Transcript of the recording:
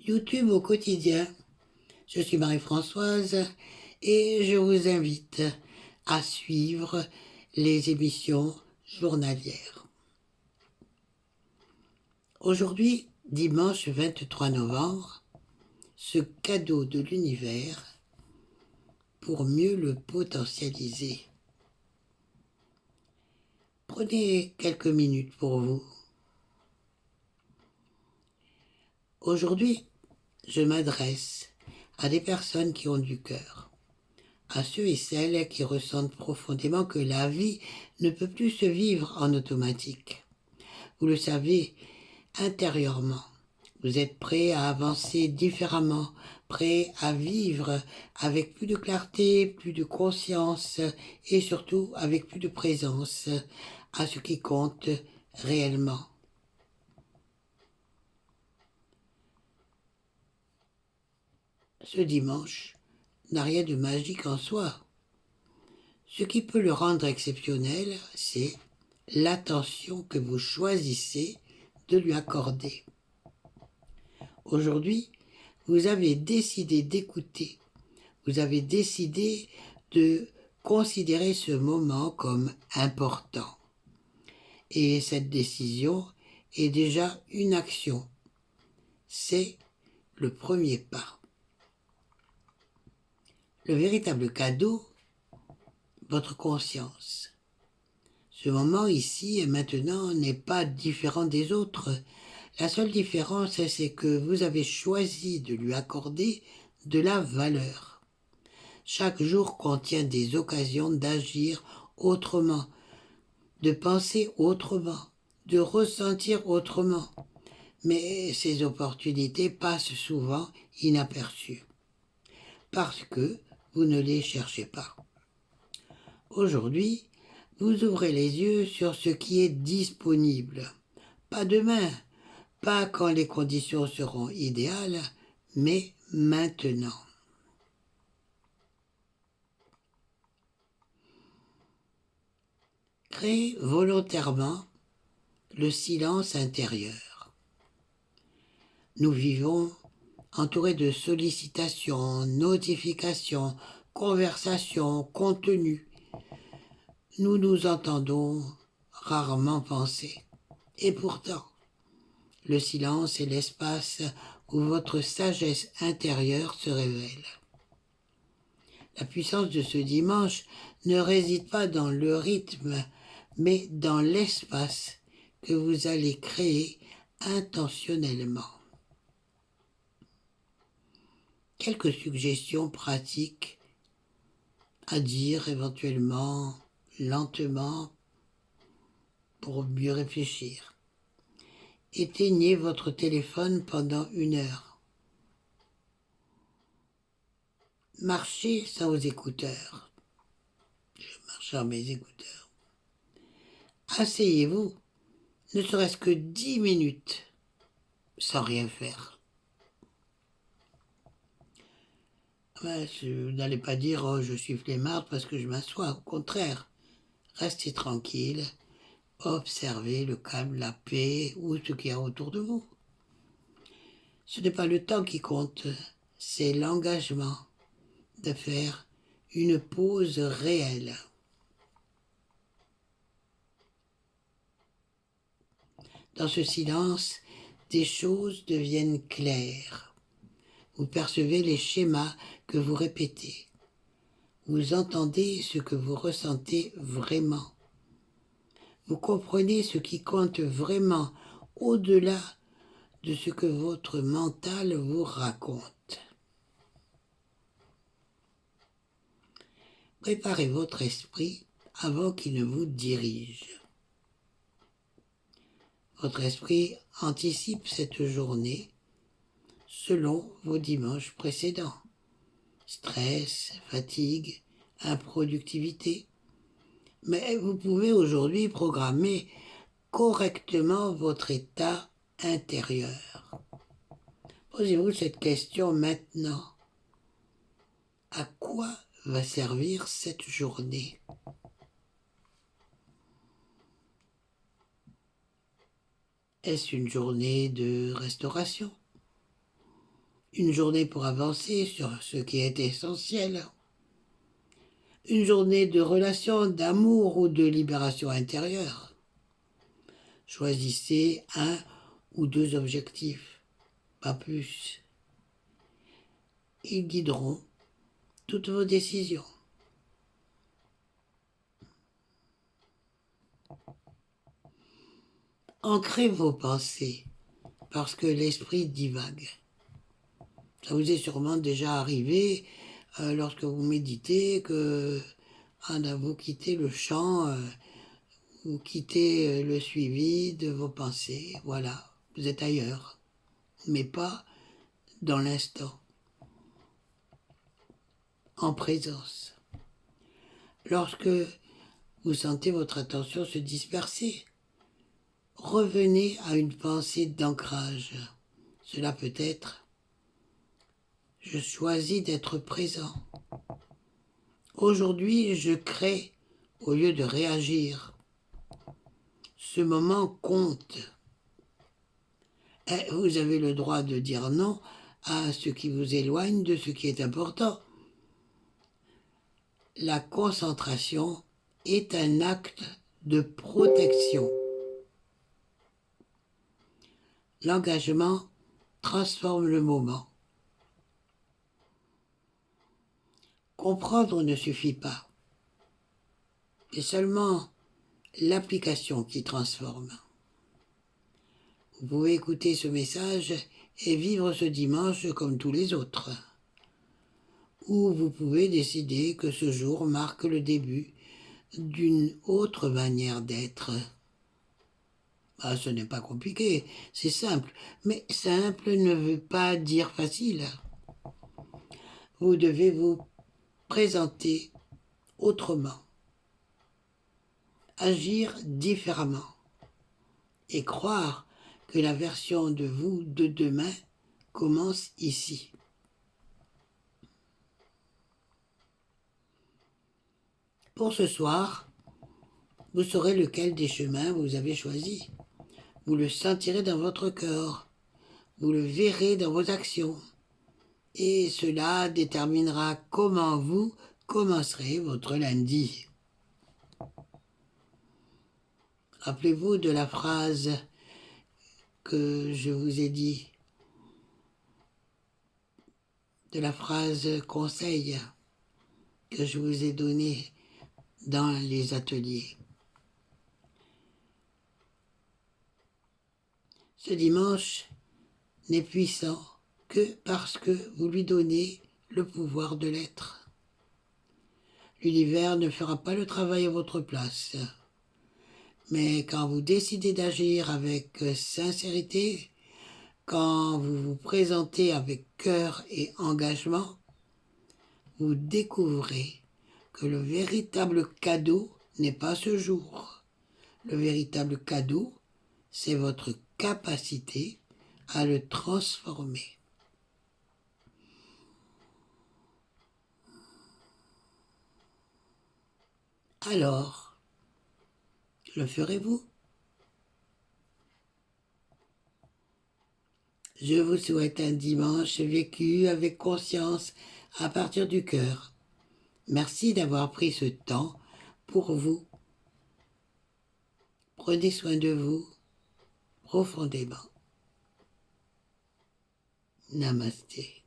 YouTube au quotidien. Je suis Marie-Françoise et je vous invite à suivre les émissions journalières. Aujourd'hui, dimanche 23 novembre, ce cadeau de l'univers pour mieux le potentialiser. Prenez quelques minutes pour vous. Aujourd'hui, je m'adresse à des personnes qui ont du cœur, à ceux et celles qui ressentent profondément que la vie ne peut plus se vivre en automatique. Vous le savez intérieurement. Vous êtes prêts à avancer différemment, prêts à vivre avec plus de clarté, plus de conscience et surtout avec plus de présence à ce qui compte réellement. Ce dimanche n'a rien de magique en soi. Ce qui peut le rendre exceptionnel, c'est l'attention que vous choisissez de lui accorder. Aujourd'hui, vous avez décidé d'écouter, vous avez décidé de considérer ce moment comme important. Et cette décision est déjà une action. C'est le premier pas. Le véritable cadeau, votre conscience. Ce moment ici et maintenant n'est pas différent des autres. La seule différence, c'est que vous avez choisi de lui accorder de la valeur. Chaque jour contient des occasions d'agir autrement, de penser autrement, de ressentir autrement. Mais ces opportunités passent souvent inaperçues, parce que vous ne les cherchez pas. Aujourd'hui, vous ouvrez les yeux sur ce qui est disponible. Pas demain, pas quand les conditions seront idéales, mais maintenant. Créez volontairement le silence intérieur. Nous vivons entourés de sollicitations, notifications, conversations, contenus. Nous nous entendons rarement penser. Et pourtant, le silence est l'espace où votre sagesse intérieure se révèle. La puissance de ce dimanche ne réside pas dans le rythme, mais dans l'espace que vous allez créer intentionnellement. Quelques suggestions pratiques à dire éventuellement lentement pour mieux réfléchir. Éteignez votre téléphone pendant 1 heure. Marchez sans vos écouteurs. Je marche sans mes écouteurs. Asseyez-vous, ne serait-ce que 10 minutes, sans rien faire. Vous n'allez pas dire « Oh, je suis flemmarde parce que je m'assois ». Au contraire, restez tranquille, observez le calme, la paix ou ce qu'il y a autour de vous. Ce n'est pas le temps qui compte, c'est l'engagement de faire une pause réelle. Dans ce silence, des choses deviennent claires. Vous percevez les schémas que vous répétez. Vous entendez ce que vous ressentez vraiment. Vous comprenez ce qui compte vraiment au-delà de ce que votre mental vous raconte. Préparez votre esprit avant qu'il ne vous dirige. Votre esprit anticipe cette journée selon vos dimanches précédents. Stress, fatigue, improductivité. Mais vous pouvez aujourd'hui programmer correctement votre état intérieur. Posez-vous cette question maintenant. À quoi va servir cette journée ? Est-ce une journée de restauration ? Une journée pour avancer sur ce qui est essentiel. Une journée de relation, d'amour ou de libération intérieure. Choisissez un ou deux objectifs, pas plus. Ils guideront toutes vos décisions. Ancrez vos pensées, parce que l'esprit divague. Ça vous est sûrement déjà arrivé lorsque vous méditez que vous quittez le champ, vous quittez le suivi de vos pensées. Voilà, vous êtes ailleurs, mais pas dans l'instant, en présence. Lorsque vous sentez votre attention se disperser, revenez à une pensée d'ancrage. Cela peut être « Je choisis d'être présent ». Aujourd'hui, je crée au lieu de réagir. Ce moment compte. Et vous avez le droit de dire non à ce qui vous éloigne de ce qui est important. La concentration est un acte de protection. L'engagement transforme le moment. Comprendre ne suffit pas. C'est seulement l'application qui transforme. Vous pouvez écouter ce message et vivre ce dimanche comme tous les autres. Ou vous pouvez décider que ce jour marque le début d'une autre manière d'être. Ce n'est pas compliqué, c'est simple. Mais simple ne veut pas dire facile. Vous devez vous présenter autrement, agir différemment et croire que la version de vous de demain commence ici. Pour ce soir, vous saurez lequel des chemins vous avez choisi. Vous le sentirez dans votre cœur, vous le verrez dans vos actions, et cela déterminera comment vous commencerez votre lundi. Rappelez-vous de la phrase que je vous ai dit, de la phrase conseil que je vous ai donnée dans les ateliers. Ce dimanche n'est puissant que parce que vous lui donnez le pouvoir de l'être. L'univers ne fera pas le travail à votre place. Mais quand vous décidez d'agir avec sincérité, quand vous vous présentez avec cœur et engagement, vous découvrez que le véritable cadeau n'est pas ce jour. Le véritable cadeau, c'est votre capacité à le transformer. Alors, le ferez-vous? Je vous souhaite un dimanche vécu avec conscience à partir du cœur. Merci d'avoir pris ce temps pour vous. Prenez soin de vous profondément. Namasté.